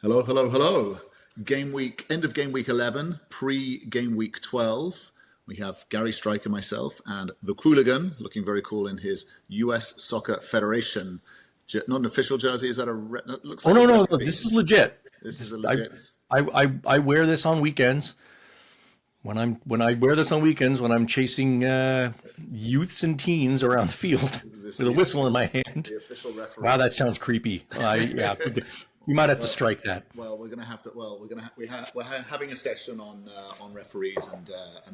Hello, hello, hello. Game week, end of game week 11, pre-game week 12. We have Gary Striker, myself, and The Qooligan, looking very cool in his US Soccer Federation, not an official jersey. Is that that looks Oh like a no! referee. This is legit. This is This a legit. I wear this on weekends. When I wear this on weekends when I'm chasing youths and teens around the field This is with a whistle in my hand. the official Wow, referee. that sounds creepy. Yeah, we might have to strike that. Well, we're going to have to. Well, we're having a session on referees and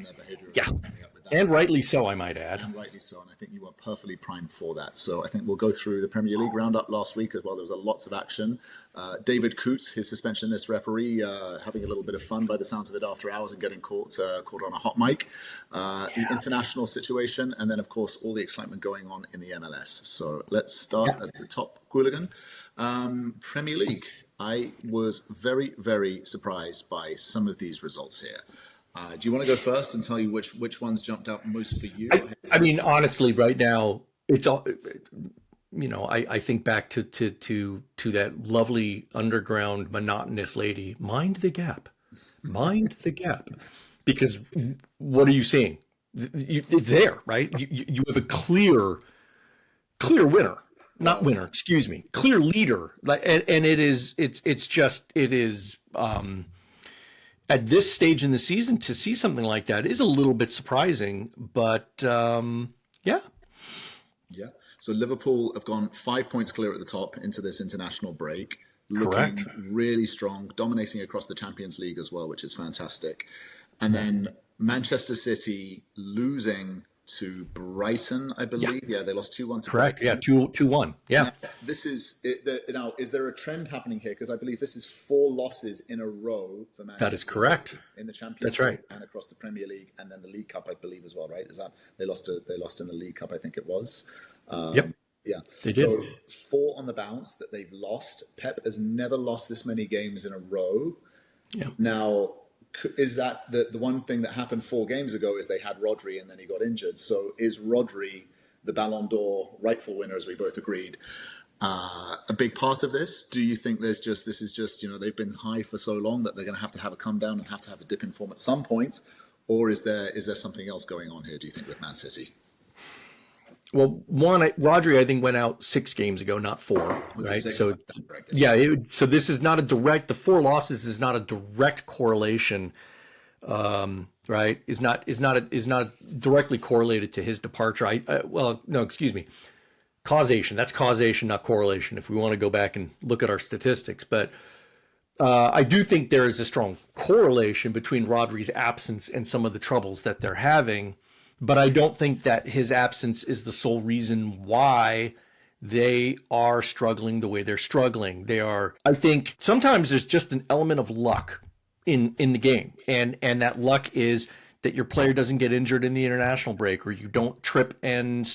their behaviour. Yeah, Coming up with that. and rightly so, I might add. And rightly so, and I think you are perfectly primed for that. So I think we'll go through the Premier League roundup last week as well. There was lots of action. David Coote, his suspension list referee, having a little bit of fun by the sounds of it after hours and getting caught on a hot mic. The international situation, and then of course all the excitement going on in the MLS. So let's start at the top, Hooligan. Premier League. I was very, very surprised by some of these results here. Do you want to go first and tell you which ones jumped out most for you? I mean, honestly, right now it's all. I think back to that lovely underground monotonous lady. Mind the gap, mind the gap, because what are you seeing? It's there, right? You have a clear winner. Not winner, excuse me, clear leader. And it is at this stage in the season to see something like that is a little bit surprising, but yeah. Yeah. So Liverpool have gone 5 points clear at the top into this international break, looking Correct. really strong, dominating across the Champions League as well, which is fantastic. And then Manchester City losing to Brighton, I believe. Yeah, they lost 2-1 to Correct. Brighton. Yeah, 2-1. Yeah. This is now. Is there a trend happening here? Because I believe this is 4 losses in a row for Manchester. That is correct. City in the Champions That's League right. and across the Premier League, and then the League Cup, I believe, as well. Right? Is that they lost in the League Cup? I think it was. Yep. Yeah, They did. So 4 on the bounce that they've lost. Pep has never lost this many games in a row. Yeah. Now, is that the one thing that happened 4 games ago is they had Rodri and then he got injured. So is Rodri the Ballon d'Or rightful winner, as we both agreed, a big part of this? Do you think this is just they've been high for so long that they're going to have a come down and have to have a dip in form at some point, or is there something else going on here? Do you think with Man City? Well, Rodri, I think, went out 6 games ago, not 4. Right. So, so this is not a direct. The 4 losses is not a direct correlation. Right. Is not directly correlated to his departure. Well, no, excuse me. Causation. That's causation, not correlation. If we want to go back and look at our statistics, but I do think there is a strong correlation between Rodri's absence and some of the troubles that they're having. But I don't think that his absence is the sole reason why they are struggling the way they're struggling. I think sometimes there's just an element of luck in the game. And that luck is that your player doesn't get injured in the international break, or you don't trip and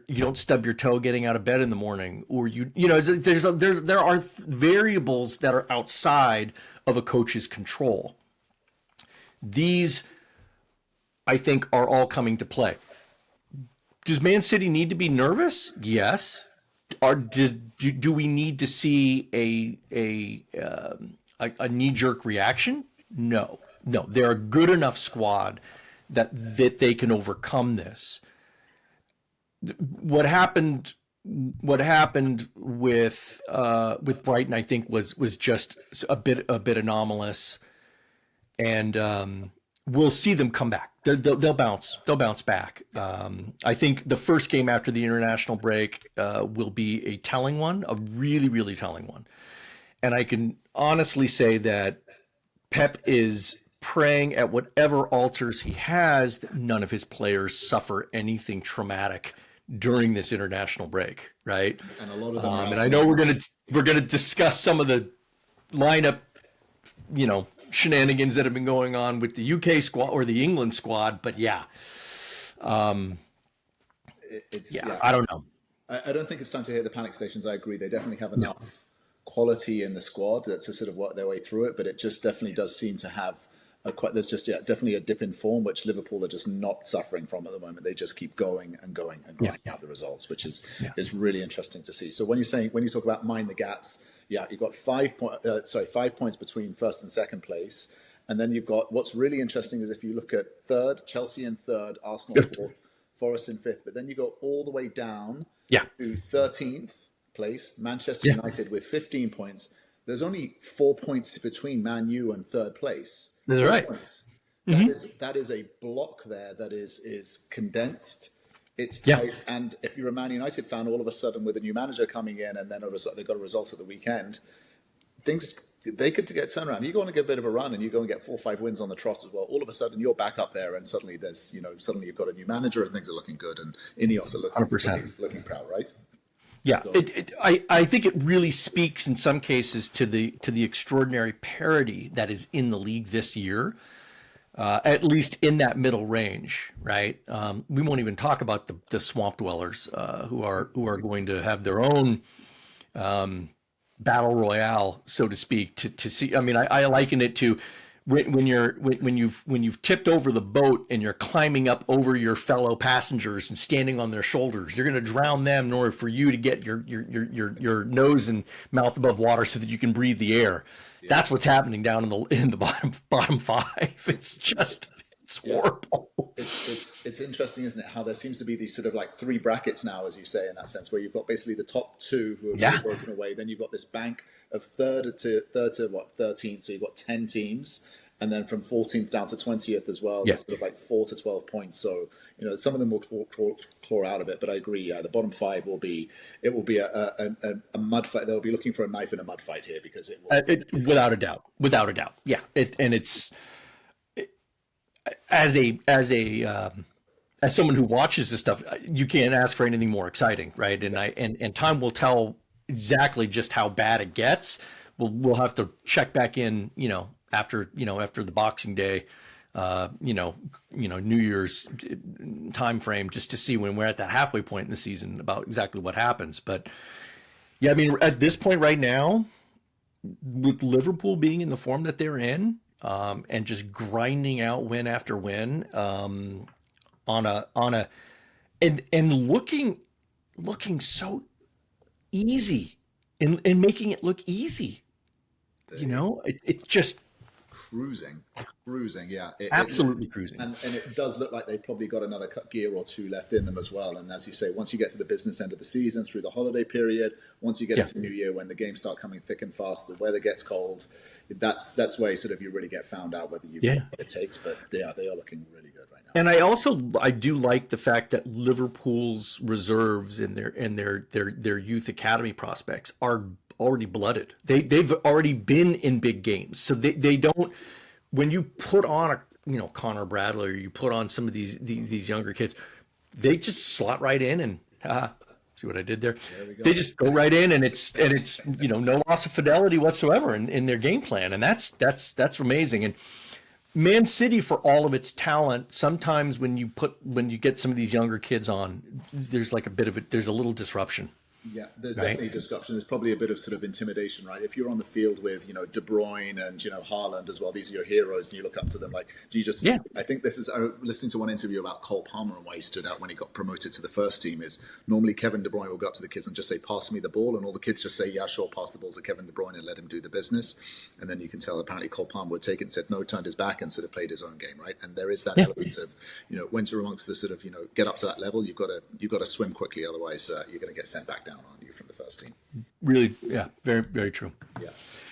you don't stub your toe getting out of bed in the morning, or there are variables that are outside of a coach's control. These, I think, are all coming to play. Does Man City need to be nervous? Yes. Do we need to see a knee-jerk reaction? No. They're a good enough squad that they can overcome this. What happened with Brighton, I think, was just a bit anomalous, and we'll see them come back. They'll bounce. They'll bounce back. I think the first game after the international break will be a telling one, a really, really telling one. And I can honestly say that Pep is praying at whatever altars he has that none of his players suffer anything traumatic during this international break, right? And a lot of them are and I know we're gonna discuss some of the lineup, shenanigans that have been going on with the UK squad or the England squad, but I don't know. I don't think it's time to hit the panic stations. I agree. They definitely have enough quality in the squad to sort of work their way through it, but it just definitely does seem to have definitely a dip in form, which Liverpool are just not suffering from at the moment. They just keep going and grinding out the results, which is really interesting to see. So when you talk about mind the gaps, Yeah, you've got 5 points between first and second place. And then you've got, what's really interesting is if you look at third, Chelsea in third, Arsenal fourth, Forest in fifth, but then you go all the way down Yeah. to 13th place, Manchester Yeah. United with 15 points. There's only 4 points between Man U and third place. That's 4 right. points. Mm-hmm. That is a block there that is condensed. It's Yeah. tight, and if you're a Man United fan, all of a sudden with a new manager coming in, and then they got a result at the weekend, things they could get turned around. You go on and get a bit of a run, and you go and get 4 or 5 wins on the trot as well. All of a sudden, you're back up there, and suddenly suddenly you've got a new manager, and things are looking good, and Ineos are looking proud, right? Yeah, So, I think it really speaks in some cases to the extraordinary parity that is in the league this year. At least in that middle range, right? We won't even talk about the swamp dwellers who are going to have their own battle royale, so to speak. To see, I mean, I liken it to when you've tipped over the boat and you're climbing up over your fellow passengers and standing on their shoulders. You're going to drown them in order for you to get your nose and mouth above water so that you can breathe the air. That's what's happening down in the bottom five. It's horrible. It's interesting, isn't it? How there seems to be these sort of like 3 brackets now, as you say, in that sense, where you've got basically the top 2 who have broken away. Then you've got this bank of third to 13th. So you've got 10 teams, and then from 14th down to 20th as well. There's sort of like 4 to 12 points. So some of them will claw out of it. But I agree. Yeah, the bottom 5 will be a mud fight. They'll be looking for a knife in a mud fight here because it will. Without a doubt. Yeah. As someone who watches this stuff, you can't ask for anything more exciting, right? And time will tell exactly just how bad it gets. We'll have to check back in, after the Boxing Day, New Year's time frame, just to see when we're at that halfway point in the season about exactly what happens. But yeah, I mean, at this point right now, with Liverpool being in the form that they're in, and just grinding out win after win, and looking so easy and making it look easy. It's just cruising. Yeah, absolutely cruising. And it does look like they've probably got another gear or 2 left in them as well. And as you say, once you get to the business end of the season, through the holiday period, once you get into New Year, when the games start coming thick and fast, the weather gets cold, that's where sort of you really get found out whether you've got what it takes. But they are looking really good right now. And I do like the fact that Liverpool's reserves and their youth academy prospects are already blooded. They've already been in big games, so they don't. When you put on a Connor Bradley, or you put on some of these younger kids, they just slot right in and see what I did there. They just go right in, and it's no loss of fidelity whatsoever in their game plan, and that's amazing. And Man City, for all of its talent, sometimes when you get some of these younger kids on, there's like there's a little disruption. Yeah, there's definitely disruption. There's probably a bit of sort of intimidation, right? If you're on the field with, De Bruyne and, Haaland as well, these are your heroes, and you look up to them like, do you just... Yeah. I think this is... listening to one interview about Cole Palmer and why he stood out when he got promoted to the first team is normally Kevin De Bruyne will go up to the kids and just say, pass me the ball, and all the kids just say, yeah, sure, pass the ball to Kevin De Bruyne and let him do the business. And then you can tell apparently Cole Palmer would take it and said no, turned his back and sort of played his own game, right? And there is that element of, when you're amongst the sort of, get up to that level, you've got to swim quickly, otherwise you're going to get sent back down, aren't you, from the first team. Really, yeah, very, very true. Yeah.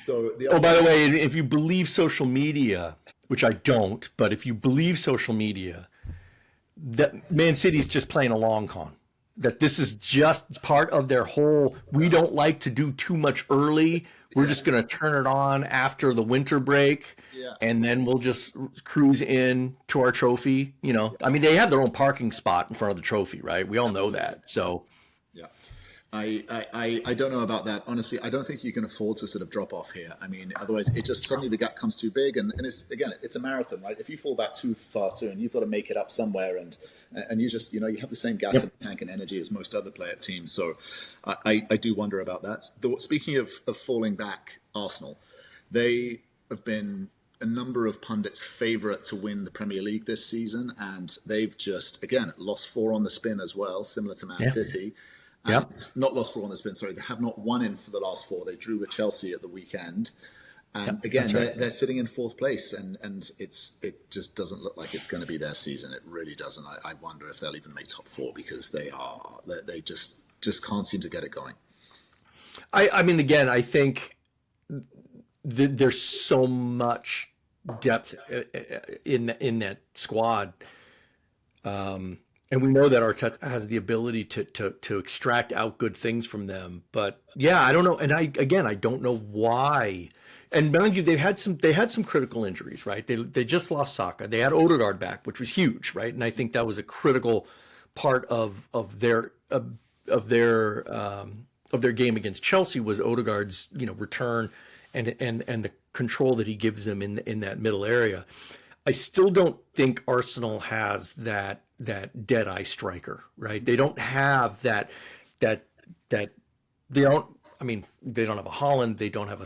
So by the way, if you believe social media, which I don't, but if you believe social media, that Man City's just playing a long con. That this is just part of their whole, we don't like to do too much early. We're just going to turn it on after the winter break. Yeah. And then we'll just cruise in to our trophy. I mean, they have their own parking spot in front of the trophy, right? We all know that. So, yeah. I don't know about that. Honestly, I don't think you can afford to sort of drop off here. I mean, otherwise it just suddenly the gap comes too big, and it's a marathon, right? If you fall back too far soon, you've got to make it up somewhere, and you just, you have the same gas in the tank and energy as most other player teams. So I do wonder about that. Speaking of falling back, Arsenal, they have been a number of pundits' favourite to win the Premier League this season, and they've just, again, lost 4 on the spin as well, similar to Man City. Yep. Not lost 4 on the spin, sorry. They have not won in for the last 4. They drew with Chelsea at the weekend. And again, they're sitting in 4th place, and it just doesn't look like it's going to be their season. It really doesn't. I wonder if they'll even make top 4, because they just can't seem to get it going. I mean, again, I think there's so much depth in that squad, and we know that Arteta has the ability to extract out good things from them. But yeah, I don't know, and I don't know why. And mind you, they had some critical injuries, right? They just lost Saka. They had Odegaard back, which was huge, right? And I think that was a critical part of their game against Chelsea was Odegaard's return and the control that he gives them in that middle area. I still don't think Arsenal has that dead eye striker, right? They don't have that they don't. I mean, they don't have a Holland. They don't have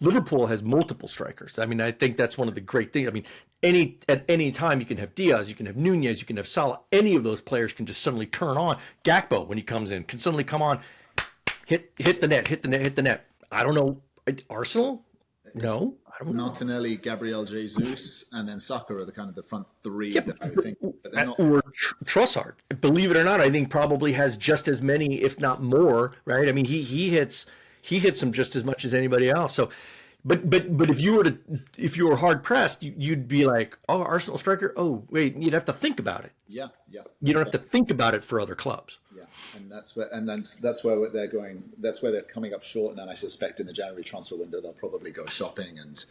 Liverpool has multiple strikers. I mean, I think that's one of the great things. I mean, at any time you can have Diaz, you can have Nunez, you can have Salah. Any of those players can just suddenly turn on. Gakpo, when he comes in, can suddenly come on, hit the net. I don't know. Arsenal? No. I don't know. Martinelli, Gabriel Jesus, and then Saka are the front 3 that I would think. But they're not. Or Trossard. Believe it or not, I think probably has just as many, if not more, right? I mean, he hits them just as much as anybody else. So, but if you were hard pressed, you'd be like, oh, Arsenal striker. Oh, wait, you'd have to think about it. Yeah. You don't have to think about it for other clubs. Yeah, and that's where they're going. That's where they're coming up short. And I suspect in the January transfer window they'll probably go shopping, and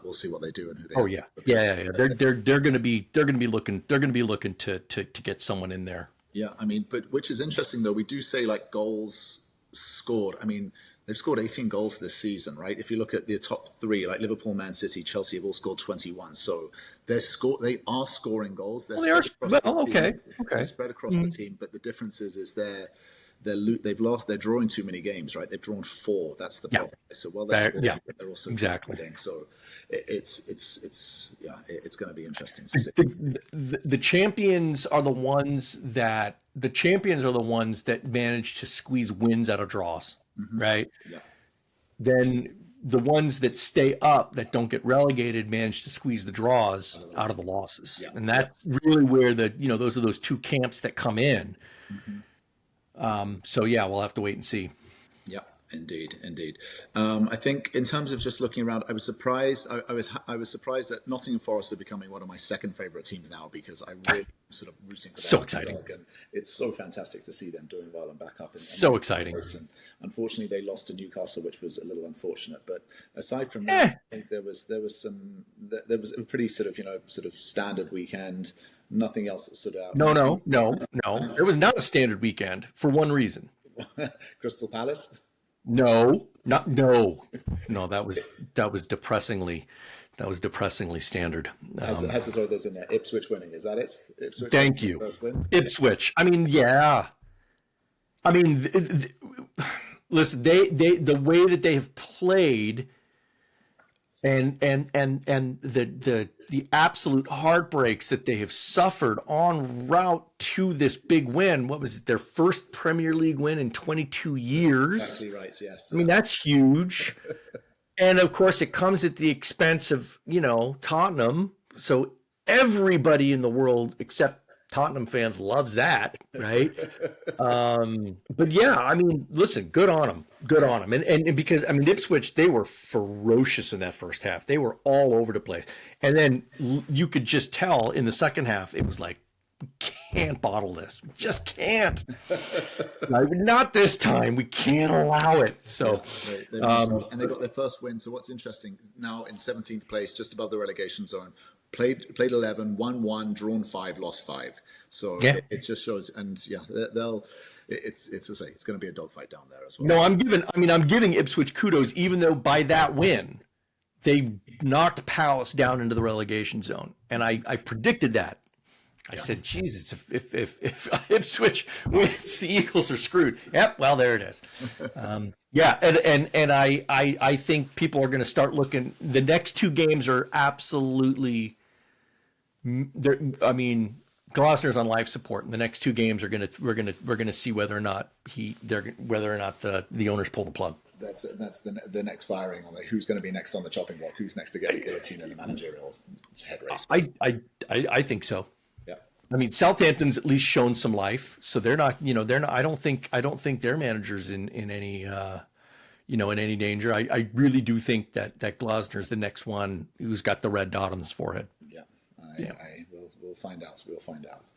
we'll see what they do and who they. Oh yeah. They're going to be looking to get someone in there. Yeah, I mean, but which is interesting though. We do say like goals scored. I mean, they've scored 18 goals this season, right? If you look at the top 3, like Liverpool, Man City, Chelsea, have all scored 21. So they are scoring goals. They're spread across the team, but the difference is they're drawing too many games, right? They've drawn 4. That's the problem. So they're scoring, they're also winning. So it's going to be interesting to see. The champions are the ones that manage to squeeze wins out of draws. Mm-hmm. Right. Yeah. Then the ones that stay up that don't get relegated manage to squeeze the draws out of the losses. Yeah. And that's really where those are those 2 camps that come in. Mm-hmm. So yeah, we'll have to wait and see. Yeah, indeed. I think in terms of just looking around, I was surprised. I was surprised that Nottingham Forest are becoming one of my second favorite teams now, because I really sort of rooting for them. So exciting. And it's so fantastic to see them doing well and back up. So exciting. And unfortunately, they lost to Newcastle, which was a little unfortunate. But aside from that, I think there was a pretty sort of standard weekend. Nothing else that stood out. No. It was not a standard weekend for one reason. Crystal Palace. No. That was depressingly standard. I had to throw those in there. Ipswich winning, is that it? Ipswich. Thank you. First win? Ipswich. I mean, yeah. I mean, listen. The way that they have played, and the absolute heartbreaks that they have suffered en route to this big win. What was it? Their first Premier League win in 22 years. Exactly right. Yes. I mean, that's huge. And of course, it comes at the expense of, Tottenham. So everybody in the world except Tottenham fans loves that, right? But yeah, I mean, listen, good on them. And because, I mean, Ipswich, they were ferocious in that first half. They were all over the place. And then you could just tell in the second half, it was like, we can't bottle this. We just can't. Not this time. We can't allow it. So, and they got their first win. So what's interesting now in 17th place, just above the relegation zone, played 11, won 1, drawn 5, lost 5. So it just shows. And it's going to be a dogfight down there as well. No, I'm giving Ipswich kudos, even though by that win, they knocked Palace down into the relegation zone. And I predicted that. I said, Jesus, if Ipswich wins, the Eagles are screwed. Yep, well, there it is. And I think people are going to start looking. The next 2 games are absolutely. I mean, Glasner's on life support, and the next 2 games are we're gonna see whether or not the owners pull the plug. That's the next firing on who's going to be next on the chopping block, who's next to get the guillotine in the managerial head race. I think so. Yeah. I mean, Southampton's at least shown some life, so they're not. I don't think their managers in any in any danger. I really do think that Glasner's the next one who's got the red dot on his forehead. Yeah. We'll find out. We'll find out.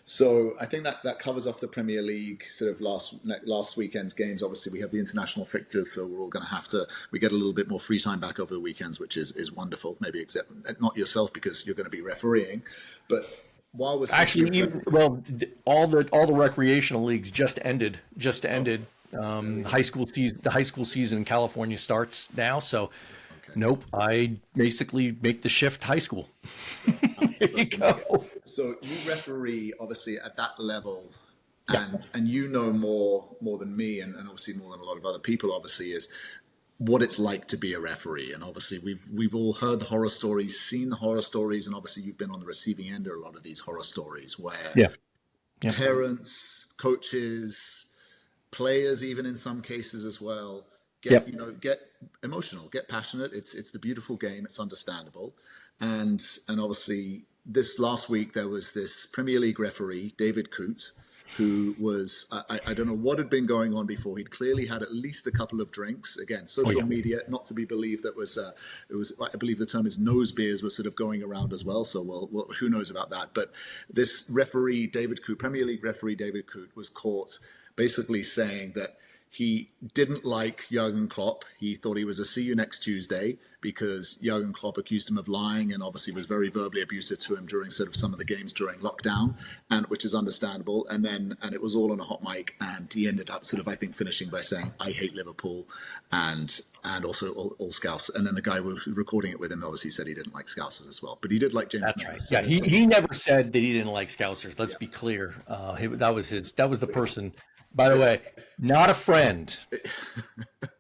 So I think that covers off the Premier League sort of last weekend's games. Obviously, we have the international fixtures, so we're all going to have to. We get a little bit more free time back over the weekends, which is wonderful. Maybe except not yourself because you're going to be refereeing, but while we're all the recreational leagues just ended. The high school season in California starts now, so. Nope, I basically make the shift high school. There you go. So you referee obviously at that level, and you know more than me, and obviously more than a lot of other people. Obviously, is what it's like to be a referee, and obviously we've all heard the horror stories, seen the horror stories, and obviously you've been on the receiving end of a lot of these horror stories where parents, coaches, players, even in some cases as well. Get emotional, get passionate. It's the beautiful game. It's understandable, and obviously this last week there was this Premier League referee, David Coote, who was I don't know what had been going on before. He'd clearly had at least a couple of drinks. Again, social media, not to be believed. That was it was. I believe the term is nose beers were sort of going around as well. So well, who knows about that? But this referee, David Coote, Premier League referee David Coote, was caught basically saying that he didn't like Jurgen Klopp. He thought he was a see you next Tuesday because Jurgen Klopp accused him of lying and obviously was very verbally abusive to him during sort of some of the games during lockdown, and which is understandable. And it was all on a hot mic, and he ended up sort of, I think, finishing by saying, "I hate Liverpool," and also all Scouse. And then the guy who was recording it with him obviously said he didn't like Scousers as well, but he did like James. That's right. Yeah, he never said that he didn't like Scousers. Let's be clear. That was the person. By the way, not a friend.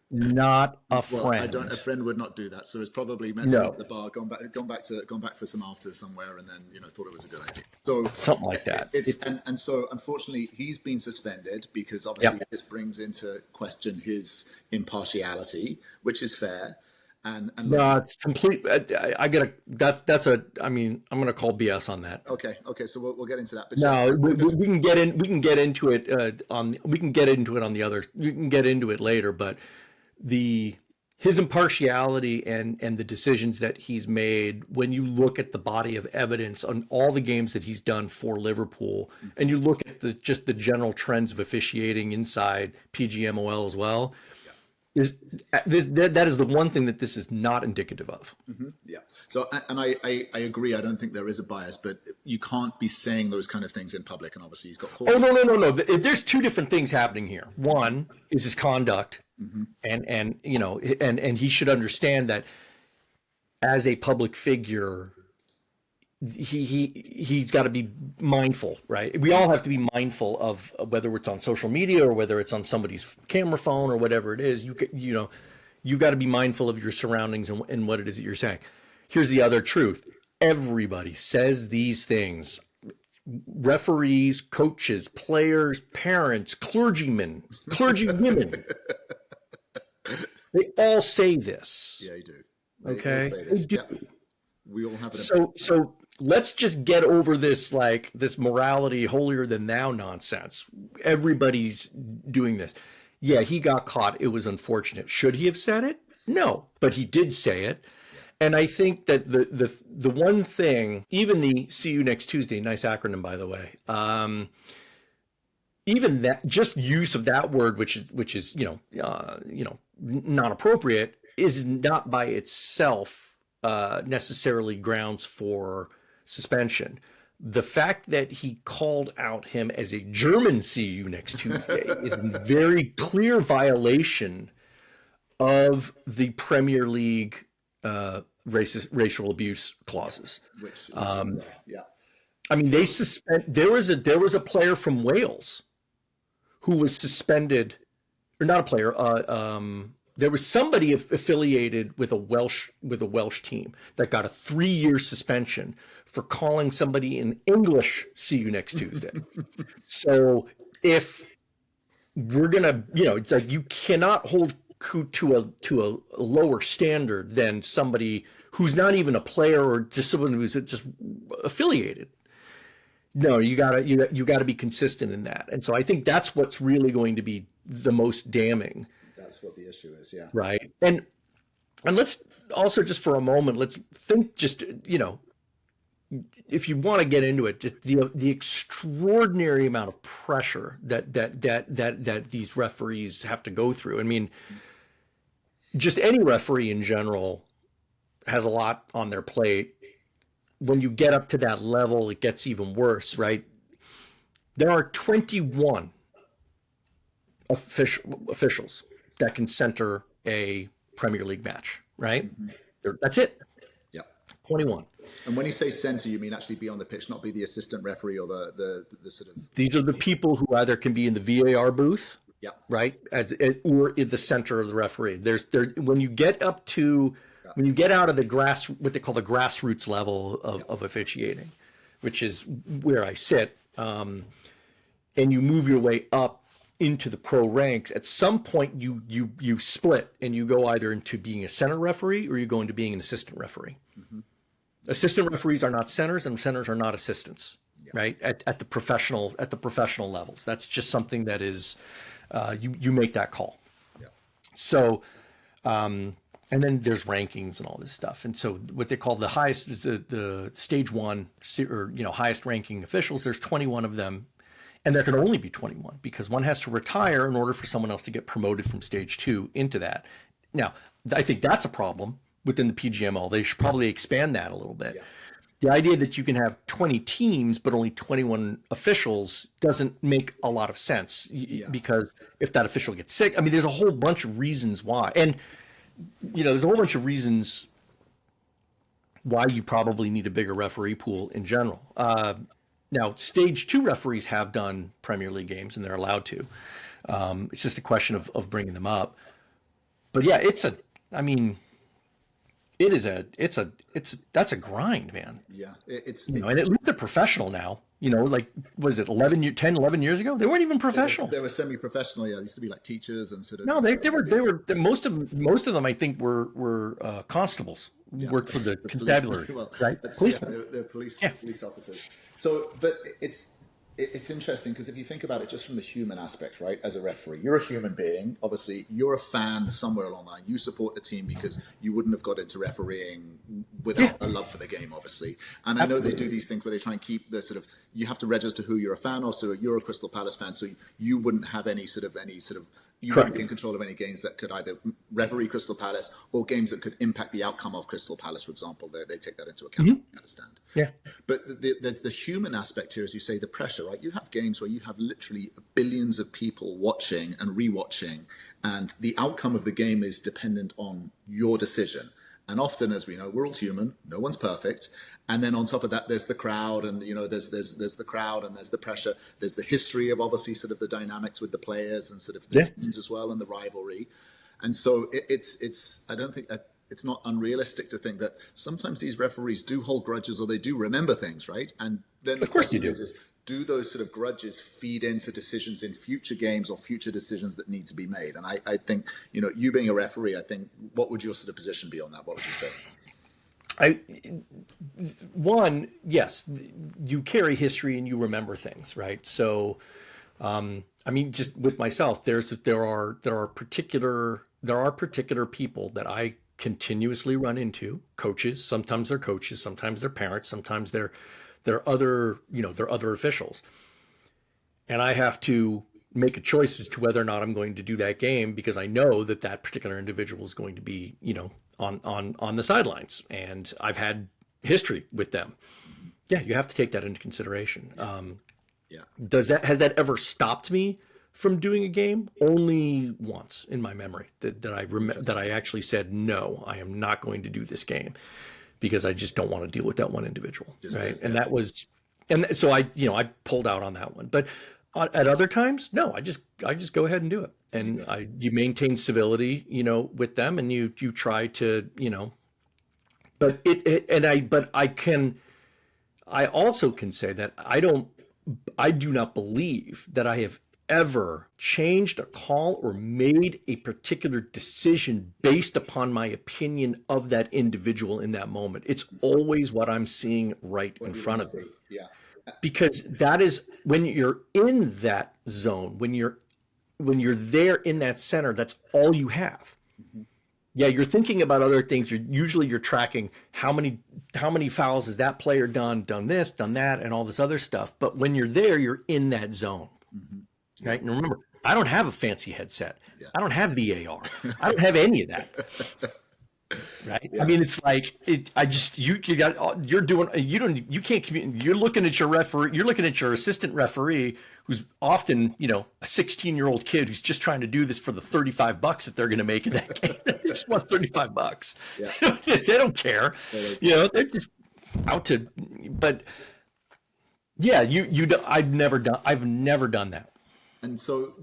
Not a friend. A friend would not do that. So it's probably messing up the bar, gone back for some afters somewhere, and then thought it was a good idea. So something like that. And so unfortunately he's been suspended because obviously this brings into question his impartiality, which is fair. And no, it's complete. I'm gonna call BS on that. Okay. So we'll get into that. But no, we can get into it later. But his impartiality and the decisions that he's made, when you look at the body of evidence on all the games that he's done for Liverpool, and you look at the general trends of officiating inside PGMOL as well. That is the one thing that this is not indicative of. Mm-hmm. Yeah. So, and I agree. I don't think there is a bias, but you can't be saying those kind of things in public. And obviously, he's got. Oh no! There's 2 different things happening here. One is his conduct, and he should understand that as a public figure, he's got to be mindful, right? We all have to be mindful of whether it's on social media or whether it's on somebody's camera phone or whatever it is. You've got to be mindful of your surroundings and what it is that you're saying. Here's the other truth. Everybody says these things. Referees, coaches, players, parents, clergywomen. They all say this. Yeah, you do. Okay? They do. Yeah. We all have it. So let's just get over this morality holier than thou nonsense. Everybody's doing this. Yeah, he got caught. It was unfortunate. Should he have said it? No, but he did say it. And I think that the one thing, even the see you next Tuesday, nice acronym by the way, even that just use of that word, which is not appropriate, is not by itself necessarily grounds for suspension. The fact that he called out him as a German see you next Tuesday is a very clear violation of the Premier League racial abuse clauses. Which yeah. I mean, there was a player from Wales who was suspended, or not a player, There was somebody affiliated with a Welsh team that got a 3-year suspension for calling somebody in English, "See you next Tuesday." So if we're gonna, it's like you cannot hold Coote to a lower standard than somebody who's not even a player or just someone who's just affiliated. No, you gotta be consistent in that, and so I think that's what's really going to be the most damning. That's what the issue is, yeah. Right, and let's also just for a moment, let's think just if you want to get into it, just the extraordinary amount of pressure that these referees have to go through. I mean, just any referee in general has a lot on their plate. When you get up to that level, it gets even worse, right? There are 21 officials that can center a Premier League match, right? That's it. Yeah. 21. And when you say center, you mean actually be on the pitch, not be the assistant referee or the sort of... These are the people who either can be in the VAR booth, yeah, right, or in the center of the referee. When you get up to... When you get out of what they call the grassroots level of officiating, which is where I sit, and you move your way up into the pro ranks, at some point you split and you go either into being a center referee or you go into being an assistant referee. Mm-hmm. Assistant referees are not centers, and centers are not assistants, right? At the professional levels, that's just something that is you make that call. Yeah. So. And then there's rankings and all this stuff. And so what they call the highest is the stage one or, highest ranking officials. There's 21 of them, and there can only be 21 because one has to retire in order for someone else to get promoted from stage 2 into that. Now, I think that's a problem within the PGML. They should probably expand that a little bit. Yeah. The idea that you can have 20 teams but only 21 officials doesn't make a lot of sense because if that official gets sick, I mean, there's a whole bunch of reasons why. And there's a whole bunch of reasons why you probably need a bigger referee pool in general. Now, stage 2 referees have done Premier League games and they're allowed to. It's just a question of bringing them up. But yeah, that's a grind, man. Yeah, and at least they're professional now. Was it 11 years ago? They weren't even professional. They were semi-professional. Yeah, they used to be like teachers and sort of. No, they were most of them. I think were constables. Worked for the constabulary, right? Policemen. They're police officers. So, but it's interesting because if you think about it just from the human aspect, right? As a referee, you're a human being. Obviously, you're a fan somewhere along the line. You support the team because you wouldn't have got into refereeing without a love for the game, obviously. And I know they do these things where they try and keep the sort of, you have to register who you're a fan of. So you're a Crystal Palace fan, so you wouldn't have any sort of you wouldn't be in control of any games that could either referee Crystal Palace or games that could impact the outcome of Crystal Palace, for example. They take that into account, I understand. Yeah. But there's the human aspect here, as you say, the pressure, right? You have games where you have literally billions of people watching and rewatching, and the outcome of the game is dependent on your decision. And often, as we know, we're all human. No one's perfect. And then on top of that, there's the crowd, and there's the crowd, and there's the pressure. There's the history of obviously sort of the dynamics with the players and sort of the teams as well, and the rivalry. And so I don't think it's not unrealistic to think that sometimes these referees do hold grudges or they do remember things, right? And then of course you do. Do those sort of grudges feed into decisions in future games or future decisions that need to be made? And I think, you being a referee, I think, what would your sort of position be on that? What would you say? Yes, you carry history and you remember things, right? So, just with myself, there are particular people that I continuously run into, coaches. Sometimes they're coaches, sometimes they're parents, sometimes they're other officials, and I have to make a choice as to whether or not I'm going to do that game because I know that particular individual is going to be on the sidelines, and I've had history with them. Yeah, you have to take that into consideration. Has that ever stopped me from doing a game? Only once in my memory that I actually said, no, I am not going to do this game because I just don't want to deal with that one individual. Right. And that was, and so I pulled out on that one. But At other times, no, I just go ahead and do it, and you maintain civility, with them, and you try to, but I also can say that I do not believe that I have ever changed a call or made a particular decision based upon my opinion of that individual in that moment. It's always what I'm seeing right in front of me. Yeah. Because that is when you're in that zone, when you're there in that center, that's all you have. Mm-hmm. Yeah, you're thinking about other things. You're tracking how many fouls has that player done this, done that, and all this other stuff. But when you're there, you're in that zone. Mm-hmm. Right? And remember, I don't have a fancy headset. Yeah. I don't have VAR. I don't have any of that. Right. Yeah. I mean, it's like you can't communicate. You're looking at your referee. You're looking at your assistant referee, who's often, a 16-year-old kid who's just trying to do this for the $35 that they're going to make in that game. They just want $35. Yeah. They don't care. They're just out to. But yeah, I've never done that. And so,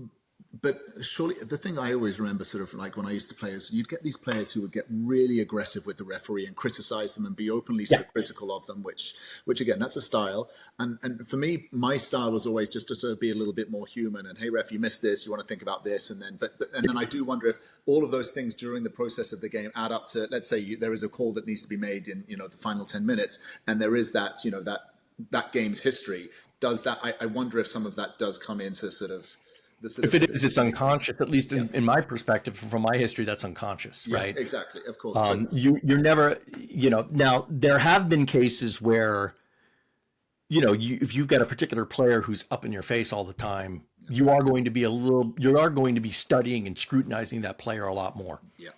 but surely the thing I always remember sort of like when I used to play is you'd get these players who would get really aggressive with the referee and criticize them and be openly sort of critical of them, which again, that's a style. And for me, my style was always just to sort of be a little bit more human and, hey, ref, you missed this, you want to think about this. And then, then I do wonder if all of those things during the process of the game add up to, let's say there is a call that needs to be made in, the final 10 minutes. And there is that, that game's history. Does that, I wonder if some of that does come into sort of, if it is, it's unconscious. At least in my perspective, from my history, that's unconscious, right? Exactly, of course. You're never, Now there have been cases where, if you've got a particular player who's up in your face all the time, you are going to be studying and scrutinizing that player a lot more. Yeah.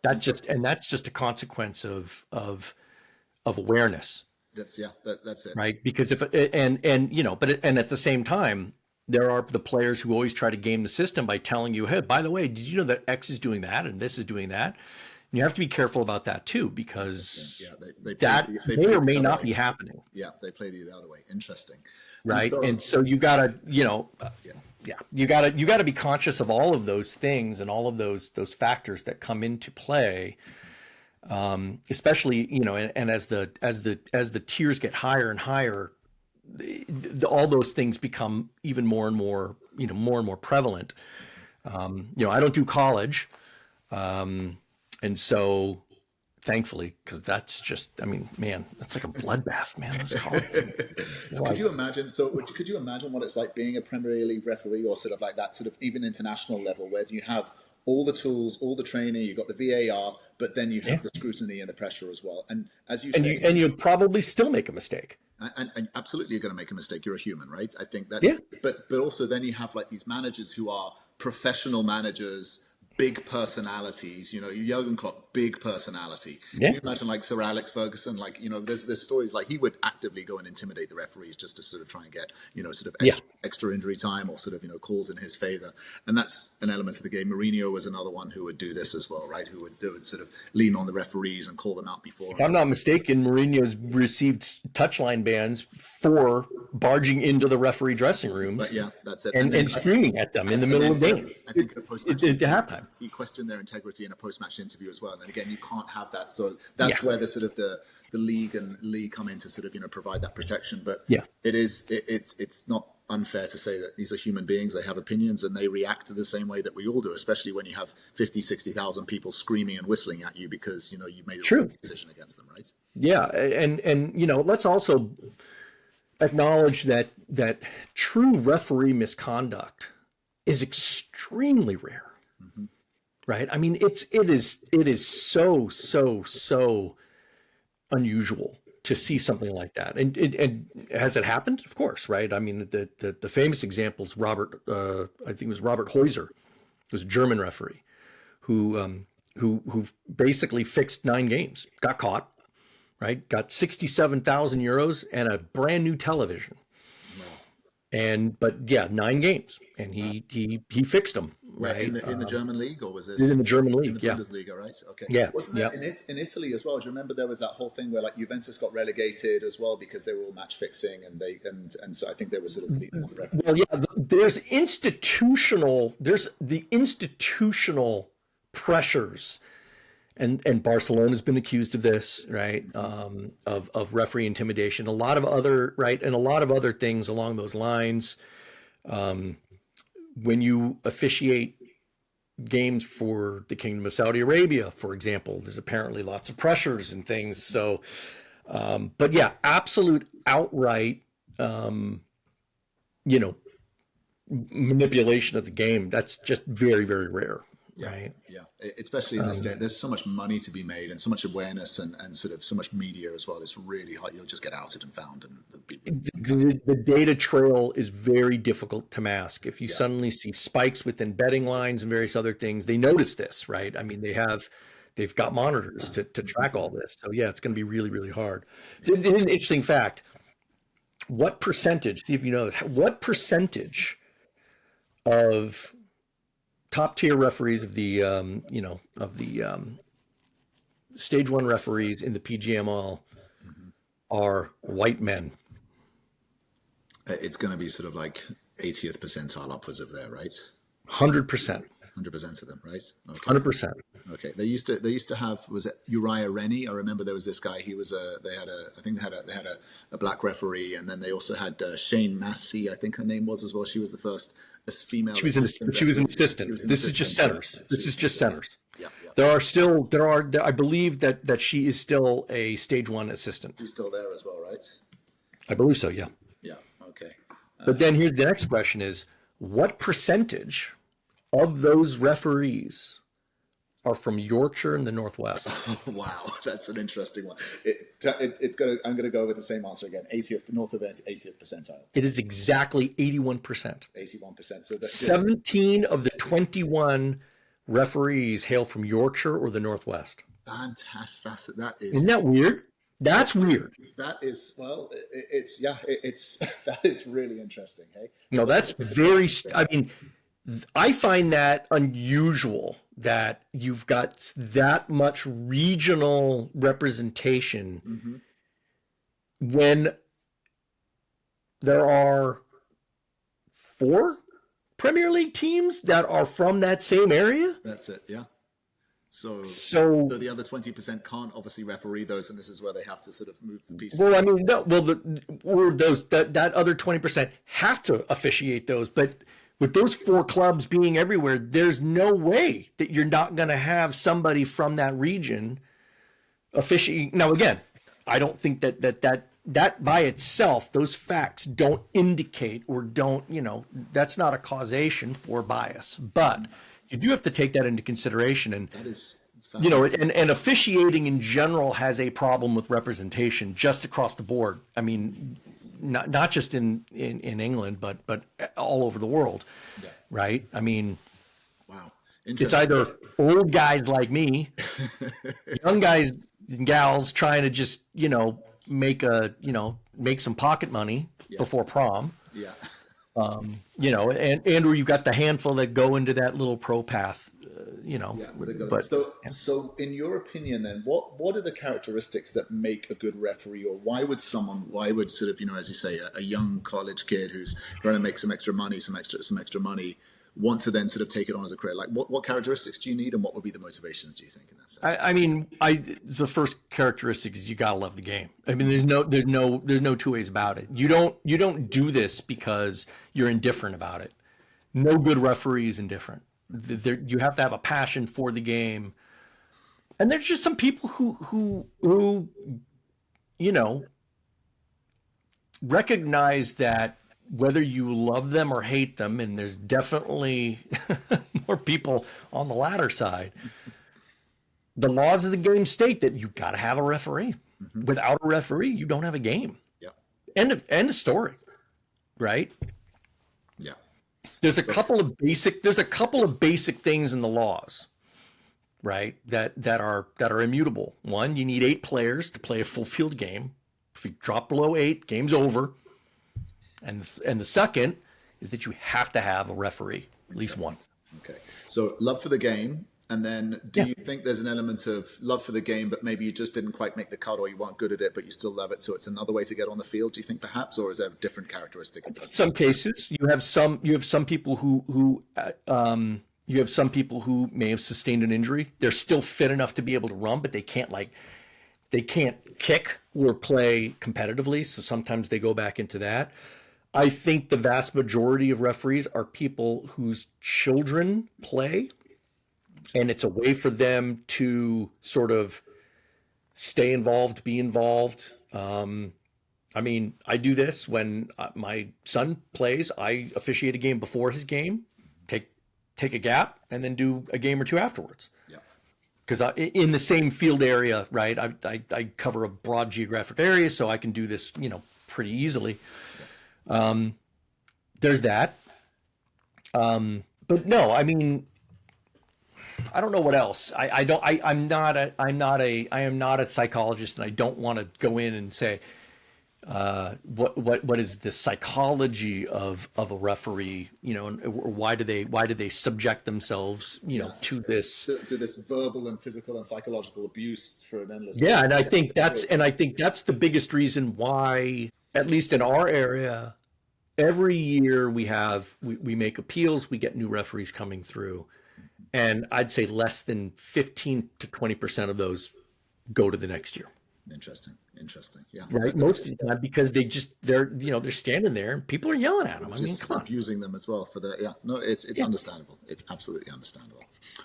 That's just a consequence of awareness. That's it. Right, because but at the same time, there are the players who always try to game the system by telling you, hey, by the way, did you know that X is doing that and this is doing that? And you have to be careful about that too, because they may or may not be happening. Yeah, they play the other way. Interesting. Right, and so you gotta, you gotta be conscious of all of those things and all of those factors that come into play. Especially, and as the tiers get higher and higher, all those things become even more and more prevalent. I don't do college. And so thankfully, because that's just, that's like a bloodbath, man. That's college. So could you imagine what it's like being a Premier League referee or sort of like that sort of even international level where you have all the tools, all the training, you've got the VAR, but then you have the scrutiny and the pressure as well. And as you say... And you'll probably still make a mistake. And absolutely you're going to make a mistake. You're a human, right? I think that's... Yeah. But also then you have like these managers who are professional managers, big personalities, Jurgen Klopp, big personality. Yeah. Can you imagine like Sir Alex Ferguson, like, there's stories like he would actively go and intimidate the referees just to sort of try and get, sort of extra injury time or sort of, calls in his favor. And that's an element of the game. Mourinho was another one who would do this as well, right? Who would sort of lean on the referees and call them out before. If I'm not mistaken, Mourinho's received touchline bans for barging into the referee dressing rooms. But yeah, that's it. And screaming at them in the middle of the game. I think at halftime. He questioned their integrity in a post-match interview as well. And again, you can't have that. So that's where the sort of the league come in to sort of, provide that protection. But it's not unfair to say that these are human beings. They have opinions and they react to the same way that we all do, especially when you have 50, 60,000 people screaming and whistling at you because, you made a wrong decision against them, right? Yeah. And let's also acknowledge that true referee misconduct is extremely rare. Mm-hmm. Right. I mean, it is so unusual to see something like that. And has it happened? Of course. Right. I mean, the famous example is Robert, I think it was Robert Heuser, who was a German referee who basically fixed 9 games, got caught, right. Got 67,000 euros and a brand new television. But yeah, 9 games, and he fixed them. Right, in the German league, or was this in the German league? in the Bundesliga? Right. Okay. Yeah. Wasn't that in Italy as well? Do you remember there was that whole thing where like Juventus got relegated as well because they were all match fixing, and so I think there was sort of well, yeah. There's the institutional pressures. And Barcelona's been accused of this, right? Of referee intimidation. A lot of other things along those lines. When you officiate games for the Kingdom of Saudi Arabia, for example, there's apparently lots of pressures and things. So, but yeah, absolute outright, manipulation of the game. That's just very, very rare. Yeah, right. Yeah, especially in this day, there's so much money to be made and so much awareness and sort of so much media as well. It's really hard. You'll just get outed and found, and the data trail is very difficult to mask. If you suddenly see spikes within betting lines and various other things, they notice this, right? I mean, they've got monitors to track all this. So yeah, it's going to be really, really hard. An interesting fact: what percentage? See if you know this. What percentage of top tier referees of the stage 1 referees in the PGML are white men? It's going to be sort of like 80th percentile upwards of there, right? 100%. 100% of them, right? Okay. 100%. Okay. They used to have, was it Uriah Rennie? I remember there was this guy. He was they had a black referee, and then they also had Shane Massey, I think her name was as well. She was the first female. She was an assistant. This is just centers. This is just centers. Yeah. I believe that she is still a stage 1 assistant. She's still there as well, right? I believe so. Yeah. Yeah. Okay. But then here's the next question: is what percentage of those referees are from Yorkshire and the Northwest? Oh, wow, that's an interesting one. I'm gonna go with the same answer again. 80th, north of 80th percentile. It is exactly 81%. 81%. So 17 of the 21 referees hail from Yorkshire or the Northwest. Fantastic. Isn't that weird? That's weird. That is, well, that is really interesting. Hey, no, that's very. I mean, I find that unusual that you've got that much regional representation when there are 4 Premier League teams that are from that same area. That's it. Yeah. So the other 20% can't obviously referee those, and this is where they have to sort of move the pieces. Well, I mean, no. Well, that other 20% have to officiate those, but with those 4 clubs being everywhere, there's no way that you're not going to have somebody from that region officiate. Now, again, I don't think that by itself, those facts don't indicate or don't, that's not a causation for bias, but you do have to take that into consideration. And that is, and officiating in general has a problem with representation just across the board. I mean, not just in England, but all over the world, right? I mean, wow, it's either old guys like me, young guys and gals trying to just make some pocket money before prom, or you've got the handful that go into that little pro path. So in your opinion, then, what are the characteristics that make a good referee, or why would sort of, as you say, a young college kid who's trying to make some extra money want to then sort of take it on as a career? Like, what characteristics do you need, and what would be the motivations, do you think, in that sense? I mean, the first characteristic is you gotta love the game. I mean, there's no two ways about it. You don't do this because you're indifferent about it. No good referee is indifferent. You have to have a passion for the game, and there's just some people who recognize that whether you love them or hate them, and there's definitely more people on the latter side. The laws of the game state that you got to have a referee. Without a referee, you don't have a game. Yeah. End of story. Right. Yeah. There's a couple of basic things in the laws, right, that are immutable. One, you need 8 players to play a full field game. If you drop below 8, game's over. And the second is that you have to have a referee, at least one. Okay. So love for the game. And then do you think there's an element of love for the game, but maybe you just didn't quite make the cut or you weren't good at it, but you still love it? So it's another way to get on the field, do you think perhaps, or is there a different characteristic? Some cases you have some people who you have some people who may have sustained an injury. They're still fit enough to be able to run, but they can't kick or play competitively. So sometimes they go back into that. I think the vast majority of referees are people whose children play, and it's a way for them to sort of stay involved, be involved. I mean, I do this when my son plays. I officiate a game before his game, take a gap, and then do a game or two afterwards. Yeah. Because in the same field area, right? I cover a broad geographic area, so I can do this, pretty easily. There's that. But no, I mean, I don't know what else. I am not a psychologist, and I don't want to go in and say what is the psychology of a referee, and why do they subject themselves, to this to this verbal and physical and psychological abuse for an endless period. And I think that's the biggest reason why, at least in our area, every year we make appeals, we get new referees coming through. And I'd say less than 15 to 20% of those go to the next year. Interesting. Yeah. Right. Most of the time, because they're standing there and people are yelling at them. I mean, come on. Abusing them as well for it's understandable. It's absolutely understandable.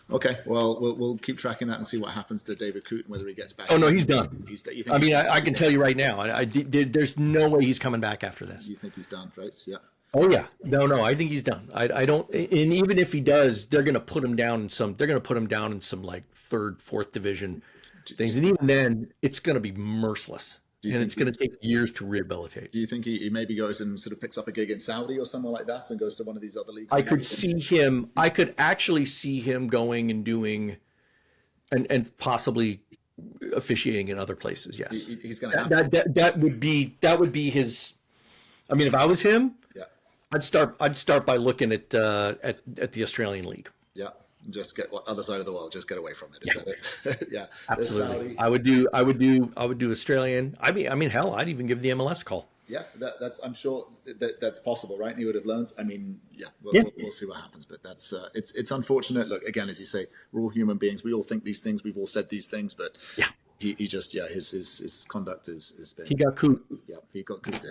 Okay. Well, we'll keep tracking that and see what happens to David Coote and whether he gets back. Oh, no, he's done. I can tell you right now, there's no way he's coming back after this. You think he's done, right? Yeah. Oh yeah, no, I think he's done. I don't, and even if he does, they're going to put him down in some like third, fourth division things, and even then, it's going to be merciless, and it's going to take years to rehabilitate. Do you think he maybe goes and sort of picks up a gig in Saudi or somewhere like that, and goes to one of these other leagues? I could actually see him going and doing, and possibly officiating in other places. Yes, he's going to have that would be his. I mean, if I was him. Yeah. I'd start by looking at the Australian League. Yeah, just get other side of the world. Just get away from it. Is that it? Yeah, absolutely. I would do Australian. I mean, hell, I'd even give the MLS a call. Yeah, I'm sure that's possible, right? And he would have learned. I mean, we'll see what happens. But that's it's unfortunate. Look, again, as you say, we're all human beings. We all think these things. We've all said these things, but yeah. He just his conduct is been. He got Coote. Yeah, he got Coote.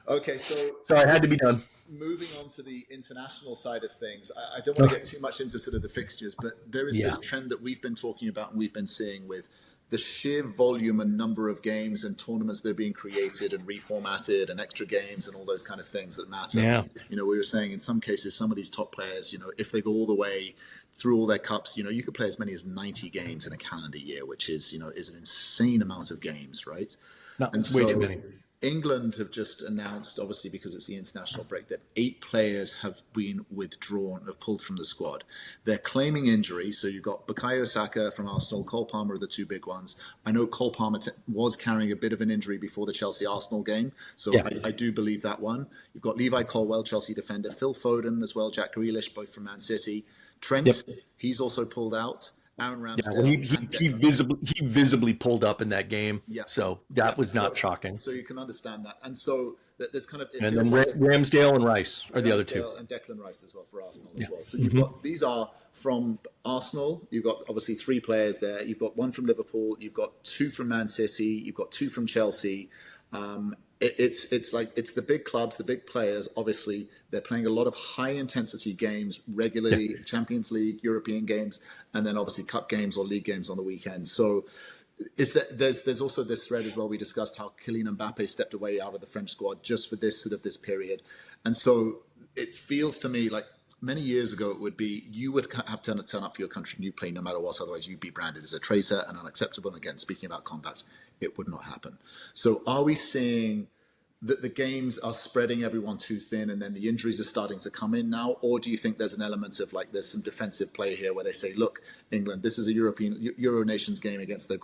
Okay, so it had to be done. Moving on to the international side of things, I don't want to get too much into sort of the fixtures, but there is this trend that we've been talking about and we've been seeing with the sheer volume and number of games and tournaments that are being created and reformatted and extra games and all those kind of things that matter. Yeah. We were saying in some cases, some of these top players, if they go all the way through all their cups, you could play as many as 90 games in a calendar year, which is an insane amount of games, right? No, and way too many. England have just announced, obviously because it's the international break, that 8 players have been withdrawn, have pulled from the squad. They're claiming injury. So you've got Bukayo Saka from Arsenal, Cole Palmer are the 2 big ones. I know Cole Palmer was carrying a bit of an injury before the Chelsea-Arsenal game. So I do believe that one. You've got Levi Colwill, Chelsea defender, Phil Foden as well, Jack Grealish, both from Man City. Trent, he's also pulled out. Aaron Ramsdale. He visibly pulled up in that game. Yeah. So that was not shocking. So you can understand that. And so there's kind of... And then Ramsdale and Rice are the other 2. And Declan Rice as well for Arsenal as well. So you've got... These are from Arsenal. You've got obviously 3 players there. You've got 1 from Liverpool. You've got 2 from Man City. You've got 2 from Chelsea. It's like it's the big clubs, the big players. Obviously, they're playing a lot of high intensity games regularly, Champions League, European games, and then obviously cup games or league games on the weekend. So there's also this thread as well. We discussed how Kylian Mbappe stepped away out of the French squad just for this period, and so it feels to me like many years ago it would be you would have to turn up for your country and you play no matter what, otherwise you'd be branded as a traitor and unacceptable. And again, speaking about conduct, it would not happen. So are we seeing that the games are spreading everyone too thin, and then the injuries are starting to come in now? Or do you think there's an element of like there's some defensive play here where they say, look, England, this is a Euro Nations game against I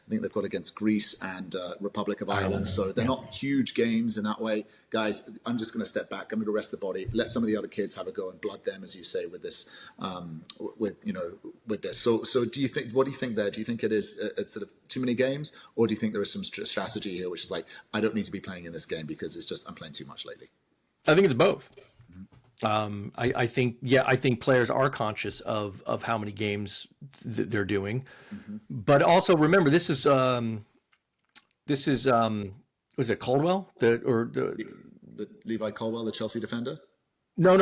think they've got against Greece and Republic of Ireland, so they're not huge games in that way. Guys, I'm just going to step back. I'm going to rest the body. Let some of the other kids have a go and blood them, as you say, with this. With this. So do you think? What do you think there? Do you think it is it's sort of too many games, or do you think there is some strategy here, which is like, I don't need to be playing in this game because it's just I'm playing too much lately? I think it's both. I think players are conscious of how many games they're doing, but also remember this is was it Caldwell the Levi Colwell, the Chelsea defender? No.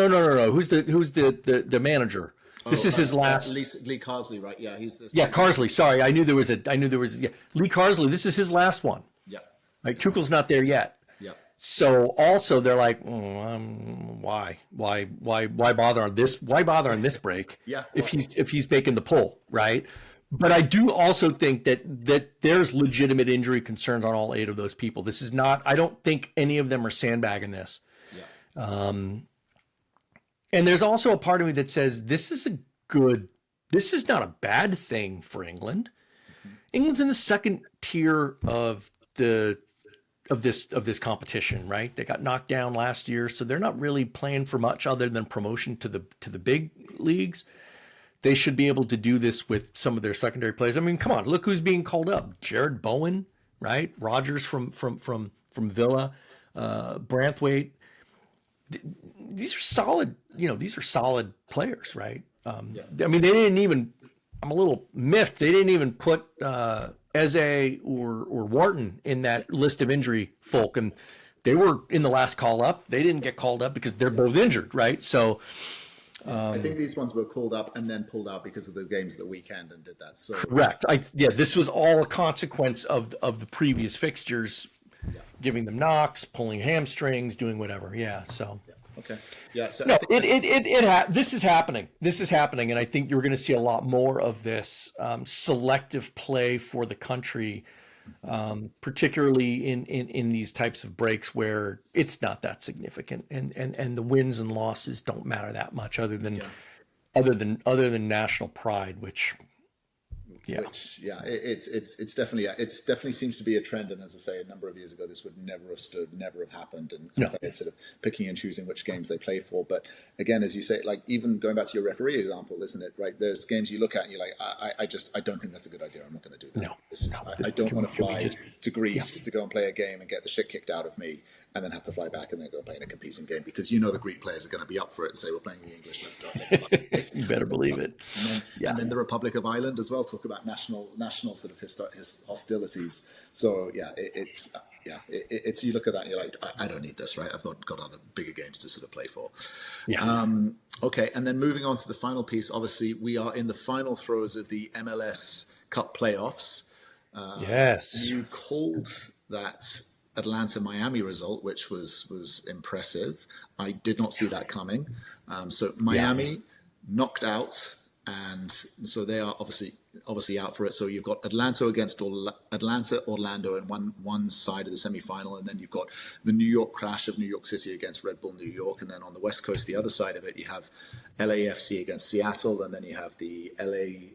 Who's the manager? This is his last. Lee Carsley, right? Yeah, he's this. Yeah, Carsley. Sorry, I knew there was. Yeah, Lee Carsley. This is his last one. Yeah. Right, Tuchel's not there yet. Yeah. So also they're like, why bother on this? Why bother on this break? Yeah. If he's making the pull, right? But I do also think that there's legitimate injury concerns on all 8 of those people. This is not. I don't think any of them are sandbagging this. Yeah. And there's also a part of me that says this is not a bad thing for England. England's in the second tier of this competition, right? They got knocked down last year, so they're not really playing for much other than promotion to the big leagues. They should be able to do this with some of their secondary players. I mean, come on, look who's being called up: Jared Bowen, right? Rogers from Villa, Branthwaite. These are solid. These are solid players, right? I mean, they didn't even. I'm a little miffed. They didn't even put Eze or Wharton in that list of injury folk, and they were in the last call up. They didn't get called up because they're both injured, right? So I think these ones were called up and then pulled out because of the games of the weekend and did that. So correct. This was all a consequence of the previous fixtures, giving them knocks, pulling hamstrings, doing whatever. Yeah. So. Yeah. Okay. Yeah. So no, this is happening. This is happening, and I think you're going to see a lot more of this selective play for the country, particularly in these types of breaks where it's not that significant, and the wins and losses don't matter that much, other than national pride, which. Yeah. It's definitely seems to be a trend, and as I say, a number of years ago, this would never have happened, and players sort of picking and choosing which games they play for. But again, as you say, like even going back to your referee example, isn't it? Right, there's games you look at and you're like, I don't think that's a good idea. I'm not going to do that. No, I don't want to fly to Greece to go and play a game and get the shit kicked out of me, and then have to fly back and then go play in a competing game because the Greek players are going to be up for it and say, we're playing the English, let's go. You better believe it. And then the Republic of Ireland as well, talk about national sort of hostilities. So it's you look at that and you're like, I don't need this, right? I've got other bigger games to sort of play for. Yeah. Okay, and then moving on to the final piece, obviously we are in the final throes of the MLS Cup playoffs. Yes. You called that Atlanta-Miami result, which was impressive. I did not see that coming. So Miami knocked out, and so they are obviously out for it. So you've got Atlanta against Atlanta, Orlando in one side of the semifinal, and then you've got the New York clash of New York City against Red Bull New York, and then on the West Coast, the other side of it, you have LAFC against Seattle, and then you have the LA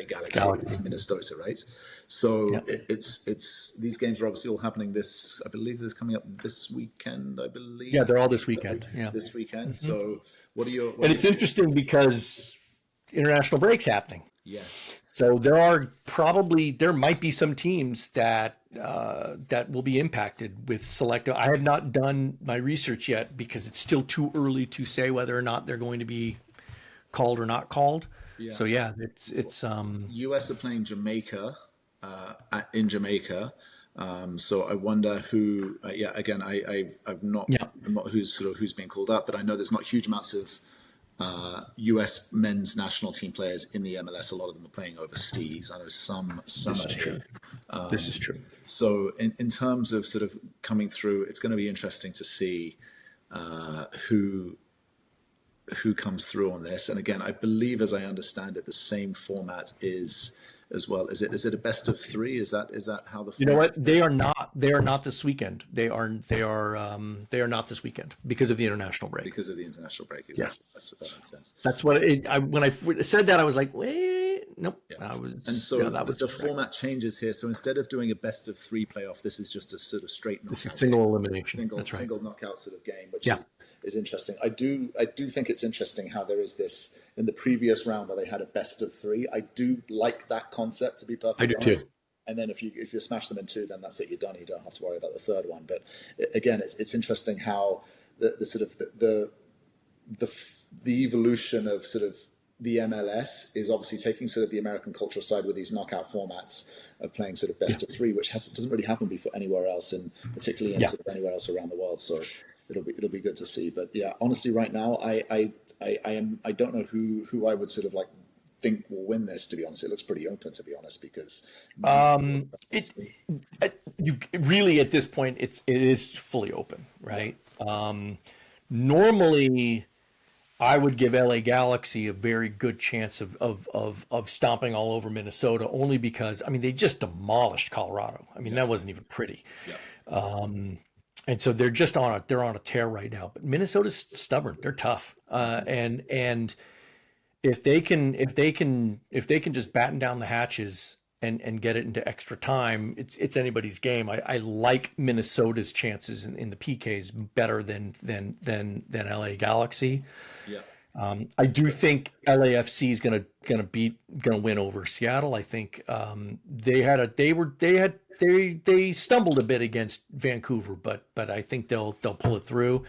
Galaxy against Minnesota, right? So it's these games are obviously all happening I believe this coming up this weekend, I believe. Yeah, they're all this weekend. Yeah. This weekend. Mm-hmm. So and it's interesting because international break's happening. Yes. So there might be some teams that will be impacted with selective. I have not done my research yet because it's still too early to say whether or not they're going to be called or not called. Yeah. So it's US are playing Jamaica in Jamaica. So I wonder who. Again, I'm not who's being called up, but I know there's not huge amounts of US men's national team players in the MLS. A lot of them are playing overseas. I know some are here. This is true. So in terms of sort of coming through, it's going to be interesting to see who comes through on this. And again, I believe, as I understand it, the same format is as well. Is it a best of three? Is that how the You know format what? They are not. They are not this weekend. They are not this weekend because of the international break. because of the international break? Yes, Exactly. That makes sense. that's what when I said that, I was like, wait, nope. Yeah. I was, And so yeah, that was the correct. format changes here. So instead of doing a best of three playoff, this is just a sort of straight It's a knockout single game. elimination. That's right. Single knockout sort of game, which Yeah. is interesting. I do think it's interesting how there is this in the previous round where they had a best of three. I do like that concept, to be I perfectly do too. honest. And then if you smash them in two, then that's it. You're done. You don't have to worry about the third one. But again, it's interesting how the sort of the evolution of sort of the MLS is obviously taking sort of the American cultural side with these knockout formats of playing sort of best of three, which doesn't really happen before anywhere else, and particularly in sort of anywhere else around the world. So it'll be good to see. But yeah, honestly, right now, I don't know who I would sort of like think will win this. To be honest, it looks pretty open. To be honest, because You really at this point it is fully open, right? Normally, I would give LA Galaxy a very good chance of stomping all over Minnesota, only because I mean they just demolished Colorado. I mean that wasn't even pretty, and so they're just on a tear right now. But Minnesota's stubborn; they're tough, and if they can just batten down the hatches and get it into extra time, it's anybody's game. I like Minnesota's chances in the PKs better than LA Galaxy. yeah, I do think LAFC is gonna win over Seattle. I think they stumbled a bit against Vancouver, but I think they'll pull it through.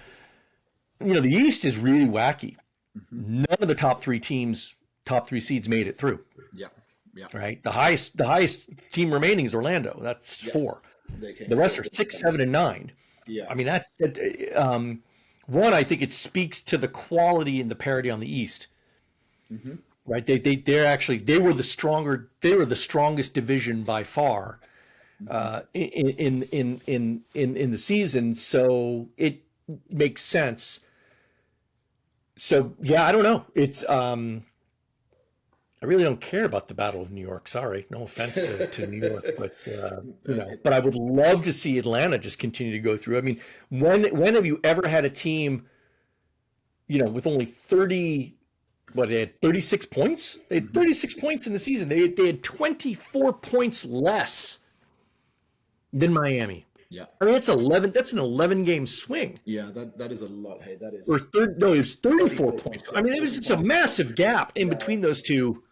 You know, the East is really wacky. None of the top three seeds made it through. yeah, yeah. Right. The highest team remaining is Orlando. That's 4. The rest are 6, 7, and 9. Yeah. I mean, that's one. I think it speaks to the quality and the parity on the East. Right. They were the strongest division by far in the season. So it makes sense. So yeah, I don't know. It's I really don't care about the Battle of New York. Sorry, no offense to New York, but but I would love to see Atlanta just continue to go through. I mean, when have you ever had a team, with only 30? What, they had 36 points? They had 36 points in the season. They had 24 points less than Miami. Yeah. I mean, that's an 11 game swing. Yeah, that is a lot. Hey, that is. It was 34 points. I mean, it was just a massive gap in between those two.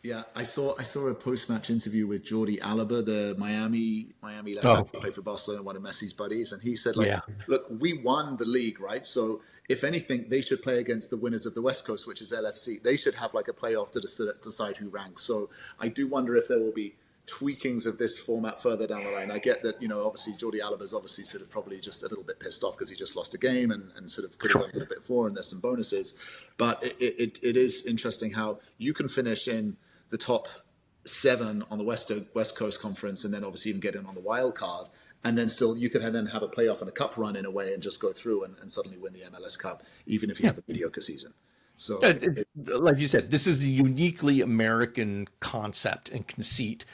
Yeah, I saw a post-match interview with Jordi Alba, the Miami left back who played for Barcelona, one of Messi's buddies, and he said, look, we won the league, right? So if anything, they should play against the winners of the West Coast, which is LFC. They should have like a playoff to decide who ranks. So I do wonder if there will be tweakings of this format further down the line. I get that, obviously Jordi Alba's obviously sort of probably just a little bit pissed off because he just lost a game and sort of could have gone a little bit more, and there's some bonuses. But it is interesting how you can finish in the top 7 on the West Coast Conference, and then obviously even get in on the wild card, and then still you could then have a playoff and a cup run in a way and just go through and suddenly win the MLS Cup, even if you have a mediocre season. So, like you said, this is a uniquely American concept and conceit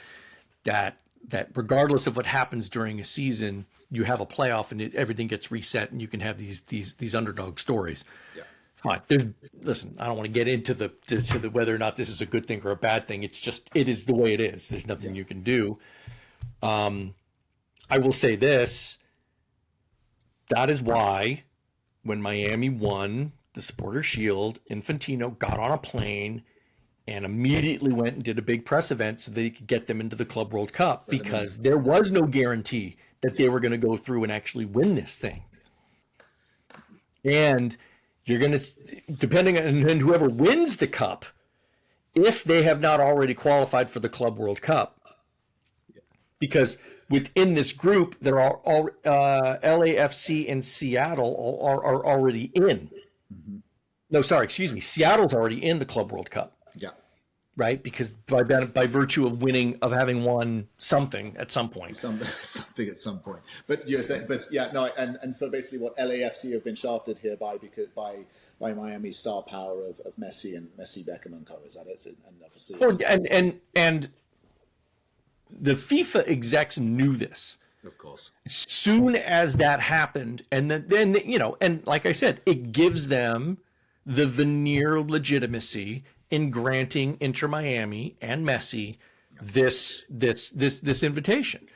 that regardless of what happens during a season, you have a playoff and everything gets reset, and you can have these underdog stories. Yeah. Fine. Listen, I don't want to get into the whether or not this is a good thing or a bad thing. It's just, it is the way it is. There's nothing you can do. I will say this. That is why when Miami won the Supporters Shield, Infantino got on a plane and immediately went and did a big press event so they could get them into the Club World Cup, because there was no guarantee that they were going to go through and actually win this thing. And you're going to, depending on whoever wins the cup, if they have not already qualified for the Club World Cup, because within this group, there are all LAFC and Seattle are already in. No, sorry, excuse me. Seattle's already in the Club World Cup. Yeah. Right, because by virtue of having won something at some point. Something at some point. But you're saying, and so basically what LAFC have been shafted here by Miami's star power of Messi and Messi, Beckham and co. Is that it? And obviously, and the FIFA execs knew this. of course. As soon as that happened, and then and like I said, it gives them the veneer of legitimacy in granting Inter Miami and Messi this invitation.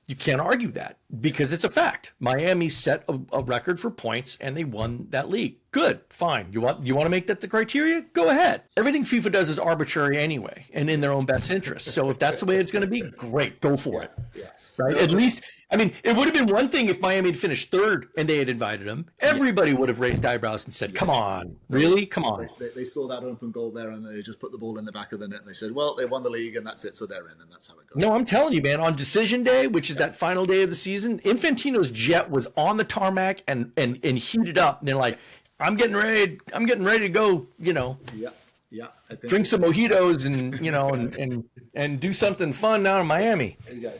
You can't argue that because it's a fact. Miami set a record for points and they won that league. Good, fine. You want to make that the criteria? Go ahead. Everything FIFA does is arbitrary anyway and in their own best interest. So if that's the way it's going to be, great, go for it. Yeah. Right? At least, I mean, it would have been one thing if Miami had finished third and they had invited him. Everybody would have raised eyebrows and said, come on, really? Come on. They saw that open goal there and they just put the ball in the back of the net and they said, well, they won the league and that's it. So they're in and that's how it goes. No, I'm telling you, man, on decision day, which is that final day of the season, Infantino's jet was on the tarmac and heated up. And they're like, I'm getting ready to go, Yeah, I think drink some mojitos and do something fun down in Miami. Yeah,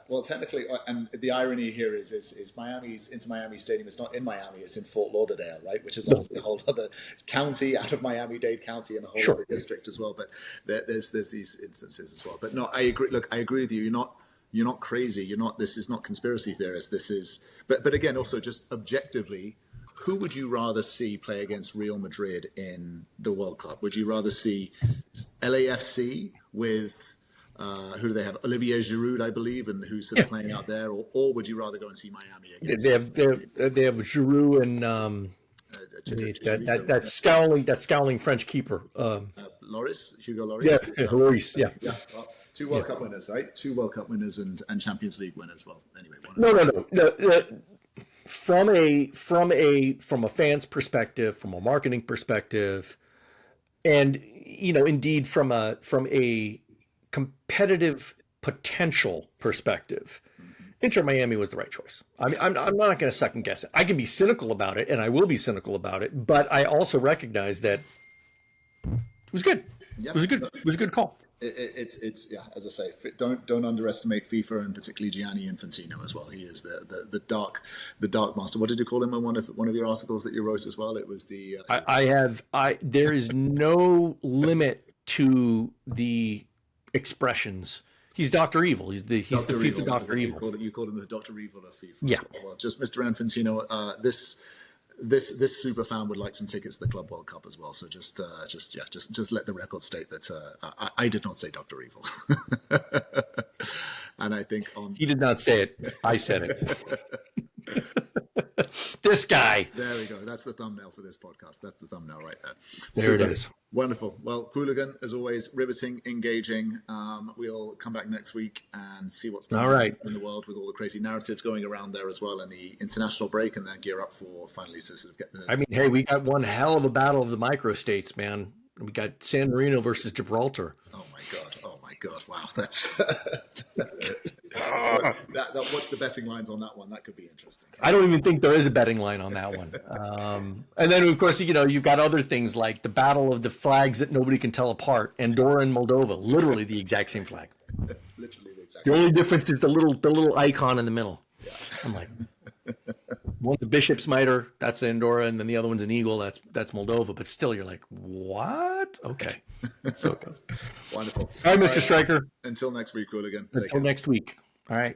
well, technically, and the irony here is Inter Miami Stadium is not in Miami; it's in Fort Lauderdale, right? Which is obviously a whole other county out of Miami-Dade County and a whole other district as well. But there's these instances as well. But no, I agree. Look, I agree with you. You're not crazy. This is not conspiracy theorists. This is, but again, also just objectively. Who would you rather see play against Real Madrid in the World Cup? Would you rather see LAFC with who do they have? Olivier Giroud, I believe, and who's sort of playing out there, or would you rather go and see Miami against? They have Giroud and that scowling French keeper. Hugo Lloris. Yeah, Lloris. Yeah. Well, 2 World Cup winners, right? 2 World Cup winners and Champions League winners. Well, anyway. No. From a fan's perspective, from a marketing perspective, and indeed from a competitive potential perspective, Inter Miami was the right choice. I mean, I'm not going to second guess it. I can be cynical about it, and I will be cynical about it, but I also recognize that it was good. Yeah. It was a good call. It's as I say, don't underestimate FIFA and particularly Gianni Infantino as well. He is the dark master. What did you call him in one of your articles that you wrote as well? It was the there is no limit to the expressions. He's Dr. Evil. He's the FIFA Dr. Evil. You called him the Dr. Evil of FIFA. Yeah. Well, just Mr. Infantino. This super fan would like some tickets to the Club World Cup as well. So just let the record state that I did not say Dr. Evil, and I think he did not say it. I said it. This guy. There we go. That's the thumbnail for this podcast. That's the thumbnail right there. There it is. Wonderful. Well, Qooligan, as always, riveting, engaging. We'll come back next week and see what's going on in the world with all the crazy narratives going around there as well, and the international break, and then gear up for finally to sort of get the. I mean, hey, we got one hell of a battle of the microstates, man. We got San Marino versus Gibraltar. Oh my god! Wow, that's what's the betting lines on that one? That could be interesting. I don't even think there is a betting line on that one. And then, of course, you've got other things like the battle of the flags that nobody can tell apart. Andorra and Moldova, literally the exact same flag. Literally the exact. The only difference is the little icon in the middle. Yeah. I'm like, one's a bishop's mitre, that's Andorra, and then the other one's an eagle, that's Moldova. But still, you're like, what? Okay. So it goes. Wonderful. All right, Mr. Striker. Until next week, Hooligan. Until next week. All right.